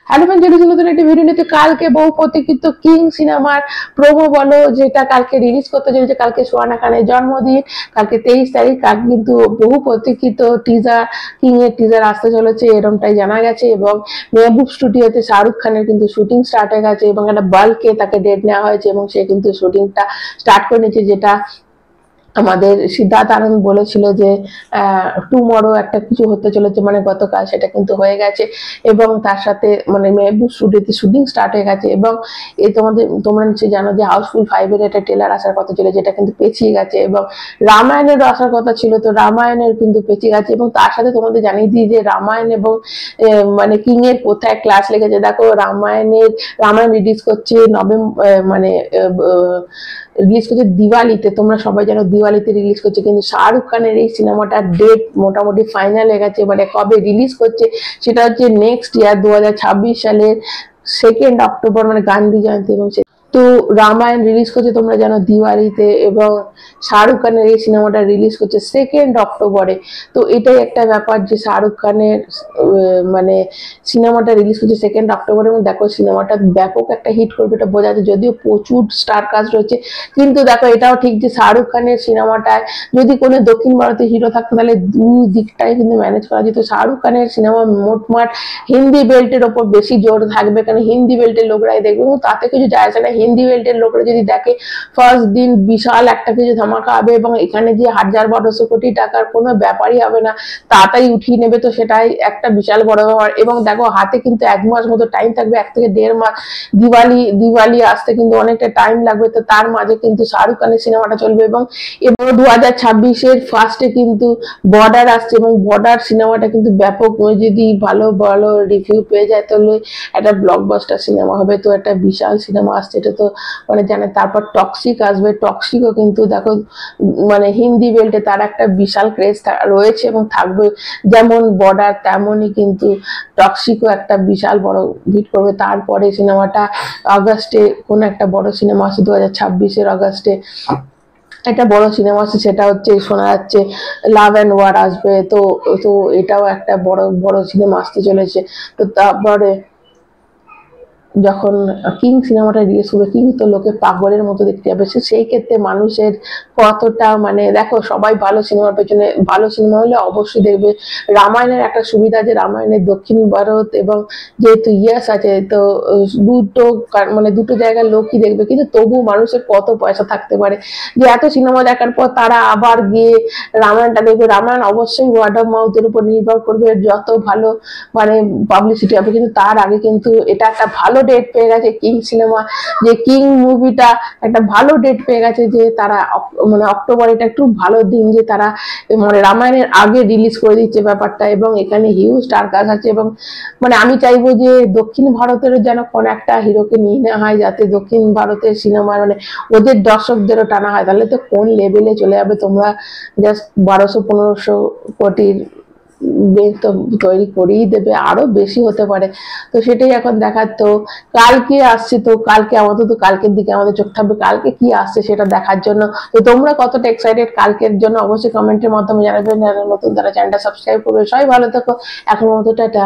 Hello friends, নতুন একটি video নিতে কালকে বহু প্রতীক্ষিত কিং সিনেমার প্রোমো বলো, যেটা কালকে রিলিজ করতে চলেছে। কালকে সোহানা খানের জন্মদিন, কালকে 23 তারিখ। কালকে কিন্তু বহু প্রতীক্ষিত টিজার, কিং এর টিজার আসতে চলেছে, এরকমটাই জানা গেছে। এবং মেহবুব স্টুডিওতে শাহরুখ খানের কিন্তু শুটিং স্টার্ট হয়ে গেছে এবং একটা বাল্কে তাকে ডেট নেওয়া হয়েছে এবং সে কিন্তু শুটিংটা স্টার্ট করে নিয়েছে। যেটা আমাদের সিদ্ধার্থ আনন্দ বলেছিল যে টুমরো একটা কিছু হতে চলেছে, মানে গতকাল সেটা কিন্তু হয়ে গেছে। এবং তার সাথে মানে মেহবুব স্টুডিওতে শুটিং স্টার্ট হয়ে গেছে। এবং এই তোমরা নিশ্চয়ই জানো যে হাউসফুল 5 এর একটা ট্রেলার আসার কথা ছিল, যেটা কিন্তু পেছিয়ে গেছে। এবং রামায়ণেরও আসার কথা ছিল, তো রামায়ণের কিন্তু পেছিয়ে গেছে। এবং তার সাথে তোমাদের জানিয়ে দিই যে রামায়ণ এবং মানে কিং এর কোথায় ক্লাস লেগেছে। দেখো, রামায়ণ রিলিজ করছে রিলিজ করছে দিওয়ালিতে। তোমরা সবাই জানো দিওয়ালিতে রিলিজ করছে, কিন্তু শাহরুখ খানের এই সিনেমাটার ডেট মোটামুটি ফাইনাল হয়ে গেছে। মানে কবে রিলিজ করছে সেটা হচ্ছে নেক্সট ইয়ার 2026 সালের 2 অক্টোবর, মানে গান্ধী জয়ন্তী। এবং তো রামায়ণ রিলিজ করছে তোমরা জানো দিওয়ালিতে, এবং শাহরুখ খানের এই সিনেমাটা রিলিজ করছে 2 অক্টোবরে। তো এটাই একটা ব্যাপার যে শাহরুখ খানের মানে সিনেমাটা রিলিজ করছে 2 অক্টোবরে। এবং দেখো সিনেমাটা ব্যাপক একটা হিট করবে, এটা বোঝা যাচ্ছে। যদিও প্রচুর স্টার কাস্ট রয়েছে, কিন্তু দেখো এটাও ঠিক যে শাহরুখ খানের সিনেমাটায় যদি কোনো দক্ষিণ ভারতের হিরো থাকতো তাহলে দুই দিকটাই কিন্তু ম্যানেজ করা যেত। শাহরুখ খানের সিনেমা মোটমাট হিন্দি বেল্টের ওপর বেশি জোর থাকবে, কারণ হিন্দি বেল্টের লোকরাই দেখবে। এবং তাতে কিছু যায় আসে না, হিন্দি বেল্টের লোকরা যদি দেখে ফার্স্ট দিন বিশাল একটা কিছু ধামাকা হবে, এবং এখানে যে 1000-1200 কোটি টাকার কোনো ব্যাপারই হবে না, তাড়াতাড়ি উঠিয়ে নেবে। তো সেটাই একটা বিশাল বড় ব্যাপার। এবং দেখো হাতে কিন্তু 1 মাস মতো টাইম থাকবে, 1 থেকে 1.5 মাস। দিওয়ালি আসতে কিন্তু অনেকটা টাইম লাগবে। তো তার মাঝে কিন্তু শাহরুখ খানের সিনেমাটা চলবে। এবং 2026-এর ফার্স্টে কিন্তু বর্ডার আসছে, এবং বর্ডার সিনেমাটা কিন্তু ব্যাপক, যদি ভালো ভালো রিভিউ পেয়ে যায় তাহলে একটা ব্লকবাস্টার সিনেমা হবে। তো একটা বিশাল সিনেমা আসছে, এটা তো মানে জানে। তারপর টক্সিক আসবে, টক্সিকও কিন্তু দেখো মানে হিন্দি বেল্টে তার একটা বিশাল ক্রেজ রয়েছে এবং থাকবে। যেমন বর্ডার তেমনই কিন্তু টক্সিকও একটা বিশাল বড় হিট করবে। তারপরে সিনেমাটা আগস্টে কোন একটা বড় সিনেমা আসছে, 2026-এর আগস্টে একটা বড় সিনেমা আসছে, সেটা হচ্ছে শোনা যাচ্ছে লাভ অ্যান্ড ওয়ার আসবে। তো তো এটাও একটা বড় সিনেমা আসতে চলেছে। তো তারপরে যখন কিং সিনেমাটা রিলিজ করবে, কিং তো লোকে পাগলের মতো দেখতে যাবে। সেই ক্ষেত্রে মানুষের কতটা মানে দেখো, সবাই ভালো সিনেমার পেছনে, ভালো সিনেমা হলে অবশ্যই দেখবে। রামায়ণের একটা সুবিধা যে রামায়ণের দক্ষিণ ভারত এবং যেহেতু ইয়াস আছে, তো দুটো জায়গার লোকই দেখবে। কিন্তু তবু মানুষের কত পয়সা থাকতে পারে যে এত সিনেমা দেখার পর তারা আবার গিয়ে রামায়ণটা দেখবে। রামায়ণ অবশ্যই ওয়ার্ড অফ মাউথের উপর নির্ভর করবে, যত ভালো মানে পাবলিসিটি হবে। কিন্তু তার আগে কিন্তু এটা একটা ভালো ডেট পেয়ে গেছে কিং সিনেমা, যে কিং মুভিটা একটা ভালো ডেট পেয়ে গেছে, যে তারা মানে অক্টোবর, এটা একটু ভালো দিন যে তারা মানে রামায়ণের আগে রিলিজ করে দিচ্ছে ব্যাপারটা। এবং এখানে হিউজ স্টার কাস্ট আছে। এবং মানে আমি চাইবো যে দক্ষিণ ভারতের যেন কোন একটা হিরোকে নিয়ে নেওয়া হয়, যাতে দক্ষিণ ভারতের সিনেমা মানে ওদের দর্শকদেরও টানা হয়। তাহলে তো কোন লেভেলে চলে যাবে। তোমরা জাস্ট 1200-1500 কোটির তো তৈরি করেই দেবে, আরো বেশি হতে পারে। তো সেটাই এখন দেখার। তো কালকে আসছে, তো কালকে আপাতত কালকের দিকে আমাদের চোখ থাকবে, কালকে কি আসছে সেটা দেখার জন্য। তো তোমরা কতটা এক্সাইটেড কালকের জন্য অবশ্যই কমেন্টের মাধ্যমে জানাবেন। নতুন তারা চ্যানেলটা সাবস্ক্রাইব করবে। সবাই ভালো থেকো, এখন মতো টাটা।